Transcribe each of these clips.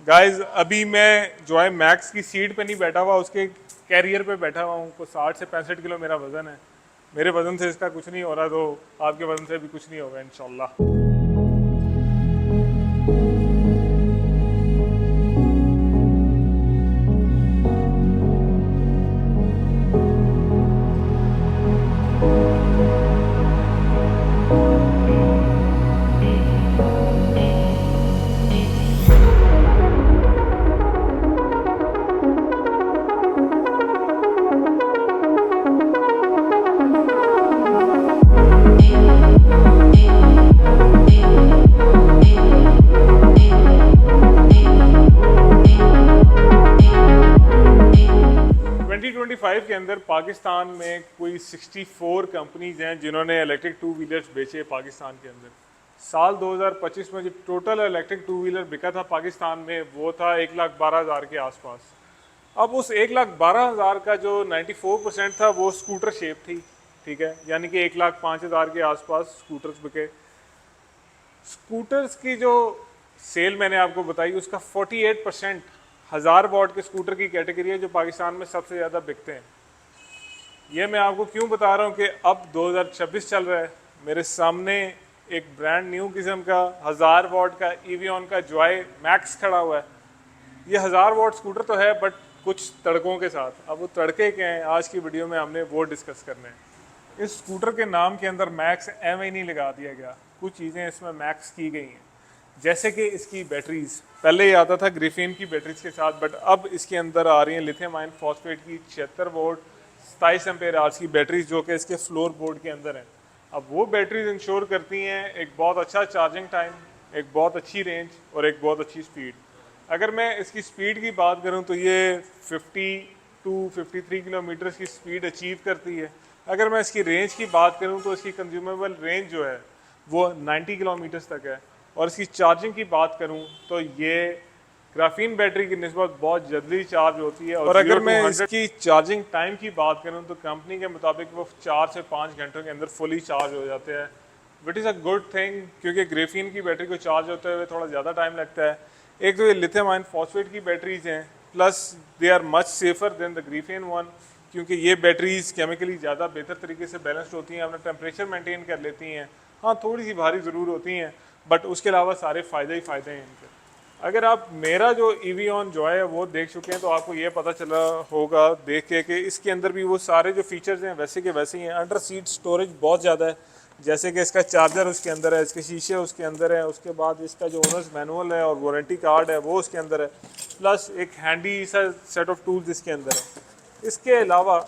Guys अभी मैं जो है मैक्स की सीट पे नहीं बैठा हुआ, उसके कैरियर पे बैठा हुआ हूँ। को 60 से 65 किलो मेरा वजन है। मेरे वजन से इसका कुछ नहीं हो रहा, तो आपके वजन से भी कुछ नहीं होगा इंशाल्लाह। 2025 के अंदर पाकिस्तान में कोई 64 कंपनीज हैं जिन्होंने इलेक्ट्रिक टू व्हीलर्स बेचे पाकिस्तान के अंदर। साल 2025 में जो टोटल इलेक्ट्रिक टू व्हीलर बिका था पाकिस्तान में वो था 1,12,000 के आसपास। अब उस 1,12,000 का जो 94% था वो स्कूटर शेप थी। ठीक है, यानी कि 1,05,000 के आसपास स्कूटर्स बिके। स्कूटर्स की जो सेल मैंने आपको बताई उसका 48% 1,000 वॉट के स्कूटर की कैटेगरी है जो पाकिस्तान में सबसे ज़्यादा बिकते हैं। ये मैं आपको क्यों बता रहा हूँ कि अब 2026 चल रहा है, मेरे सामने एक ब्रांड न्यू किस्म का 1,000 वॉट का ईवीऑन का जॉय मैक्स खड़ा हुआ है। ये 1,000 वॉट स्कूटर तो है बट कुछ तड़कों के साथ। अब वो तड़के क्या हैं, आज की वीडियो में हमने वो डिस्कस करने हैं। इस स्कूटर के नाम के अंदर मैक्स एम ही नहीं लगा दिया गया, कुछ चीज़ें इसमें मैक्स की गई हैं। जैसे कि इसकी बैटरीज, पहले ये आता था ग्रिफिन की बैटरीज के साथ, बट अब इसके अंदर आ रही हैं लिथियम आयन फॉस्फेट की 76 वोल्ट 27 एम्पेयर आवर्स की बैटरीज जो कि इसके फ्लोर बोर्ड के अंदर हैं। अब वो बैटरीज इंश्योर करती हैं एक बहुत अच्छा चार्जिंग टाइम, एक बहुत अच्छी रेंज और एक बहुत अच्छी स्पीड। अगर मैं इसकी स्पीड की बात करूं तो ये 50 टू 53 किलोमीटर की स्पीड अचीव करती है। अगर मैं इसकी रेंज की बात करूं तो इसकी कंज्यूमेबल रेंज जो है वो 90 किलोमीटर तक है। और इसकी चार्जिंग की बात करूं तो ये ग्राफीन बैटरी की निस्बत बहुत जल्दी चार्ज होती है। और अगर मैं इसकी चार्जिंग टाइम की बात करूं तो कंपनी के मुताबिक वो 4 से 5 घंटों के अंदर फुली चार्ज हो जाते हैं, विट इज़ अ गुड थिंग, क्योंकि ग्रेफीन की बैटरी को चार्ज होते हुए थोड़ा ज़्यादा टाइम लगता है। एक तो ये लिथियम आयन फॉस्फेट की बैटरीज हैं, plus they are much safer than the graphene one, क्योंकि ये बैटरीज केमिकली ज़्यादा बेहतर तरीके से बैलेंस्ड होती हैं, अपना टेम्परेचर मेंटेन कर लेती हैं। हाँ, थोड़ी सी भारी ज़रूर होती हैं बट उसके अलावा सारे फ़ायदे ही फ़ायदे हैं इनके। अगर आप मेरा जो ईवीऑन जॉय है वो देख चुके हैं तो आपको ये पता चला होगा देख के कि इसके अंदर भी वो सारे जो फीचर्स हैं वैसे के वैसे ही हैं। अंडर सीट स्टोरेज बहुत ज़्यादा है, जैसे कि इसका चार्जर उसके अंदर है, इसके शीशे उसके अंदर है, उसके बाद इसका जो ओनर्स मैनुअल है और वारंटी कार्ड है वो उसके अंदर है, प्लस एक हैंडी सा सेट ऑफ टूल्स इसके अंदर है। इसके अलावा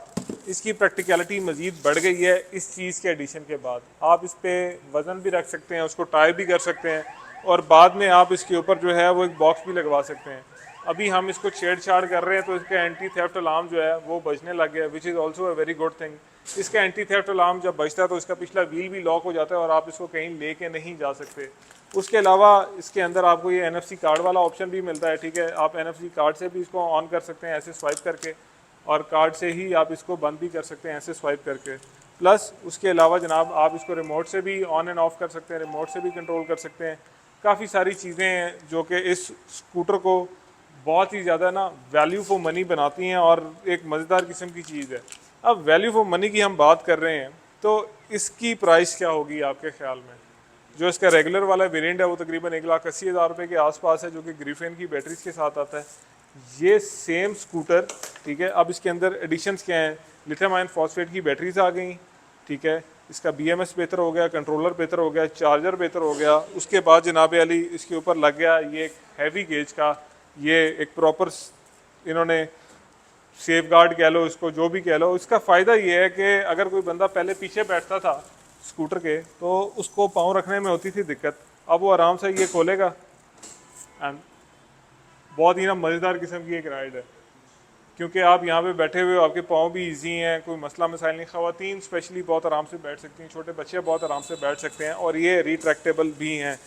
इसकी प्रैक्टिकलिटी मज़ीद बढ़ गई है इस चीज़ के एडिशन के बाद। आप इस पर वज़न भी रख सकते हैं, उसको टाई भी कर सकते हैं और बाद में आप इसके ऊपर जो है वो एक बॉक्स भी लगवा सकते हैं। अभी हम इसको छेड़छाड़ कर रहे हैं तो इसका एंटी थेफ्ट अलार्म जो है वो बजने लग गया, which is also a very good thing. इसका एंटी थेफ्ट अलार्म जब बजता है तो इसका पिछला व्हील भी लॉक हो जाता है और आप इसको कहीं लेके नहीं जा सकते। उसके अलावा इसके अंदर आपको ये NFC कार्ड वाला ऑप्शन भी मिलता है। ठीक है, आप NFC कार्ड से भी इसको ऑन कर सकते हैं ऐसे स्वाइप करके, और कार्ड से ही आप इसको बंद भी कर सकते हैं ऐसे स्वाइप करके। प्लस उसके अलावा जनाब आप इसको रिमोट से भी ऑन एंड ऑफ कर सकते हैं, रिमोट से भी कंट्रोल कर सकते हैं। काफ़ी सारी चीज़ें हैं जो कि इस स्कूटर को बहुत ही ज़्यादा ना वैल्यू फॉर मनी बनाती हैं और एक मज़ेदार किस्म की चीज़ है। अब वैल्यू फॉर मनी की हम बात कर रहे हैं तो इसकी प्राइस क्या होगी आपके ख्याल में? जो इसका रेगुलर वाला वेरिएंट है वो तकरीबन 1,80,000 रुपये के आसपास है, जो कि ग्रिफिन की बैटरीज के साथ आता है। ये सेम स्कूटर, ठीक है, अब इसके अंदर एडिशंस क्या हैं? लिथियम आयन फॉस्फेट की बैटरीज आ गई, ठीक है, इसका BMS बेहतर हो गया, कंट्रोलर बेहतर हो गया, चार्जर बेहतर हो गया। उसके बाद जनाब अली इसके ऊपर लग गया ये एक हैवी गेज का, ये एक प्रॉपर इन्होंने सेफ गार्ड कह लो, इसको जो भी कह लो। इसका फ़ायदा ये है कि अगर कोई बंदा पहले पीछे बैठता था स्कूटर के तो उसको पाँव रखने में होती थी दिक्कत, अब वो आराम से ये खोलेगा एंड बहुत ही ना मज़ेदार किस्म की एक राइड है, क्योंकि आप यहाँ पे बैठे हुए हो, आपके पाँव भी इजी हैं, कोई मसला मसाइल नहीं। ख़वातीन स्पेशली बहुत आराम से बैठ सकती हैं, छोटे बच्चे बहुत आराम से बैठ सकते हैं और ये रिट्रैक्टेबल भी हैं।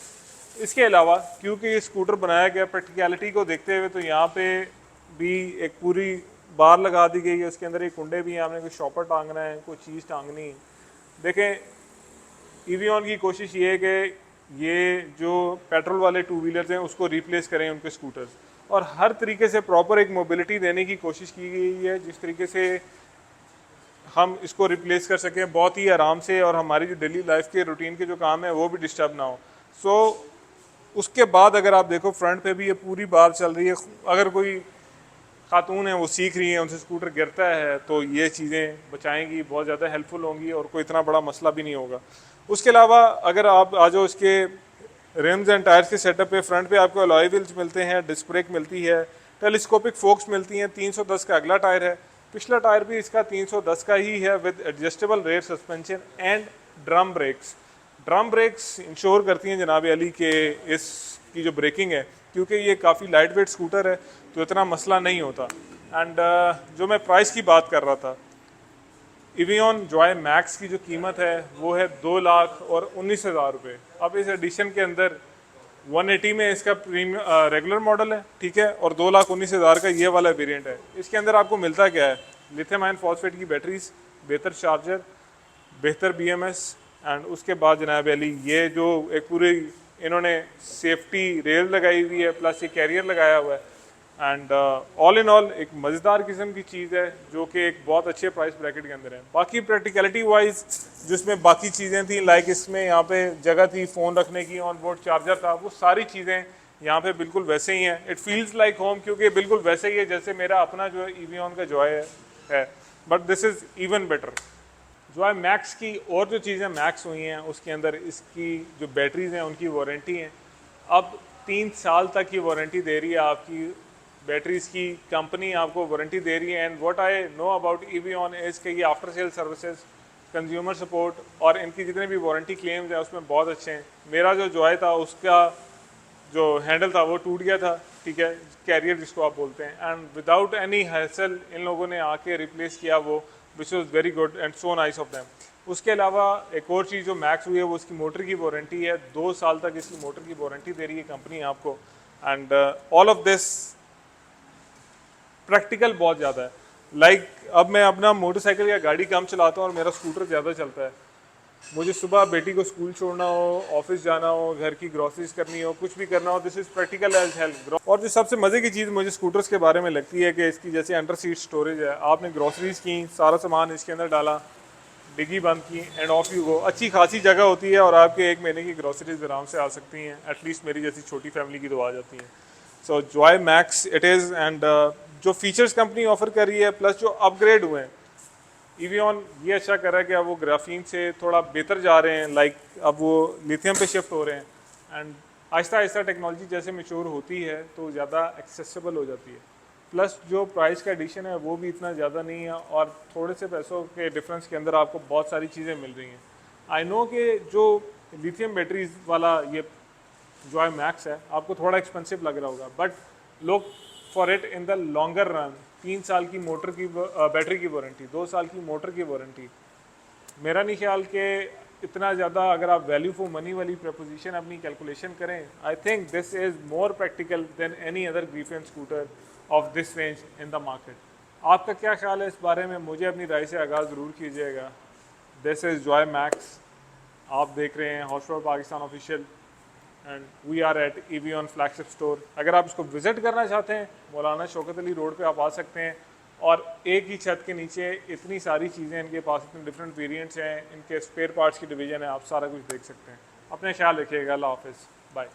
इसके अलावा क्योंकि ये स्कूटर बनाया गया प्रैक्टिकलिटी को देखते हुए तो यहाँ पे भी एक पूरी बार लगा दी गई है, उसके अंदर एक कुंडे भी हैं, आपने कोई शॉपर टांगना है, कोई चीज़ टांगनी। देखें, ईवीऑन की कोशिश ये है कि ये जो पेट्रोल वाले टू व्हीलर्स हैं उसको रिप्लेस करें उनके स्कूटर्स। और हर तरीके से प्रॉपर एक मोबिलिटी देने की कोशिश की गई है, जिस तरीके से हम इसको रिप्लेस कर सकें बहुत ही आराम से, और हमारी जो डेली लाइफ के रूटीन के जो काम है वो भी डिस्टर्ब ना हो। सो उसके बाद अगर आप देखो फ्रंट पे भी ये पूरी बात चल रही है। अगर कोई खातून है वो सीख रही हैं, उनसे स्कूटर गिरता है तो ये चीज़ें बचाएंगी, बहुत ज़्यादा हेल्पफुल होंगी और कोई इतना बड़ा मसला भी नहीं होगा। उसके अलावा अगर आप आ जाओ इसके रिम्स एंड टायर्स के सेटअप पे, फ्रंट पे आपको अलॉय व्हील्स मिलते हैं, डिस्क ब्रेक मिलती है, टेलीस्कोपिक फोक्स मिलती हैं, 310 का अगला टायर है, पिछला टायर भी इसका 310 का ही है with adjustable rare suspension and drum brakes. Drum brakes ensure करती हैं जनाब अली के इसकी जो ब्रेकिंग है, क्योंकि ये काफ़ी लाइट वेट स्कूटर है तो इतना मसला नहीं होता। एंड जो मैं प्राइस की बात कर रहा था, इवियन जॉय मैक्स की जो कीमत है वो है 2,19,000 रुपये। अब इस एडिशन के अंदर 180 में इसका प्रीमियम रेगुलर मॉडल है, ठीक है, और 2,19,000 का ये वाला वेरिएंट है। इसके अंदर आपको मिलता क्या है? लिथियम आयन फॉस्फेट की बैटरीज, बेहतर चार्जर, बेहतर BMS, एंड उसके बाद जनाब अली ये जो एक पूरी इन्होंने सेफ्टी रेल लगाई हुई है, प्लस ये कैरियर लगाया हुआ है। एंड ऑल इन ऑल एक मज़ेदार किस्म की चीज़ है जो कि एक बहुत अच्छे प्राइस ब्रैकेट के अंदर है। बाकी प्रैक्टिकलिटी वाइज जिसमें बाकी चीज़ें थी, लाइक इसमें यहाँ पे जगह थी फ़ोन रखने की, ऑन बोर्ड चार्जर था, वो सारी चीज़ें यहाँ पे बिल्कुल वैसे ही हैं। इट फील्स लाइक होम, क्योंकि बिल्कुल वैसे ही है जैसे मेरा अपना जो है इवियन का जॉय है, but this is even better. Joy max की और जो चीज़ें मैक्स हुई हैं उसके अंदर इसकी जो बैटरीज़ हैं उनकी वारंटी हैं। अब 3 साल तक की वारंटी दे रही है आपकी बैटरीज की कंपनी, आपको वारंटी दे रही है। And what I know about Evion is कि ये after sale services, consumer support और इनकी जितने भी वारंटी क्लेम्स हैं उसमें बहुत अच्छे हैं। मेरा जो जॉय था उसका जो हैंडल था वो टूट गया था, ठीक है, कैरियर जिसको आप बोलते हैं, एंड विदाउट एनी हैसल इन लोगों ने आके रिप्लेस किया वो, which was very good and so nice of them. उसके अलावा एक और चीज़ जो मैक्स हुई है वो उसकी मोटर की वारंटी है, 2 साल तक इसकी मोटर की वारंटी दे रही है कंपनी आपको। And all of this practical बहुत ज़्यादा है। लाइक अब मैं अपना मोटरसाइकिल या गाड़ी कम चलाता हूँ और मेरा स्कूटर ज़्यादा चलता है। मुझे सुबह बेटी को स्कूल छोड़ना हो, ऑफिस जाना हो, घर की ग्रॉसरीज करनी हो, कुछ भी करना हो, this is practical as help. और जो सबसे मज़े की चीज़ मुझे स्कूटर्स के बारे में लगती है कि इसकी जैसे अंडर सीट स्टोरेज है, आपने ग्रॉसरीज की सारा सामान इसके अंदर डाला, डिग्गी बंद की एंड ऑफ यू गो। अच्छी खासी जगह होती है और आपके 1 महीने की ग्रॉसरीज आराम से आ सकती हैं, एटलीस्ट मेरी जैसी छोटी फैमिली की तो आ जाती हैं। So Joy Max it is. And जो फीचर्स कंपनी ऑफर कर रही है प्लस जो अपग्रेड हुए हैं, इवियन ये अच्छा कर रहा है कि अब वो ग्राफीन से थोड़ा बेहतर जा रहे हैं, लाइक अब वो लिथियम पे शिफ्ट हो रहे हैं। एंड आहिस्ता आहिस्ता टेक्नोलॉजी जैसे मैच्योर होती है तो ज़्यादा एक्सेसिबल हो जाती है। प्लस जो प्राइस का एडिशन है वो भी इतना ज़्यादा नहीं है और थोड़े से पैसों के डिफरेंस के अंदर आपको बहुत सारी चीज़ें मिल रही हैं। आई नो कि जो लिथियम बैटरीज वाला ये जॉय मैक्स है आपको थोड़ा एक्सपेंसिव लग रहा होगा, but look for it in the longer run. 3 साल की मोटर की बैटरी की वारंटी, 2 साल की मोटर की वारंटी, मेरा नहीं ख्याल कि इतना ज़्यादा अगर आप वैल्यू फॉर मनी वाली प्रपोजिशन अपनी कैलकुलेशन करें, I think this is more practical than any other ग्रीफियन scooter of this range in the market. आपका क्या ख्याल है इस बारे में? मुझे अपनी राय से आगाज़ ज़रूर कीजिएगा। दिस इज़ जॉय मैक्स, आप देख रहे हैं horse power Pakistan official and we are at Evion flagship store. अगर आप इसको विज़िट करना चाहते हैं, मौलाना शौकत अली रोड पे आप आ सकते हैं। और एक ही छत के नीचे इतनी सारी चीज़ें इनके पास, इतने डिफरेंट वेरिएंट्स हैं, इनके स्पेयर पार्ट्स की डिवीज़न है, आप सारा कुछ देख सकते हैं। अपने ख्याल रखिएगा। अल्लाह हाफिज़, बाय।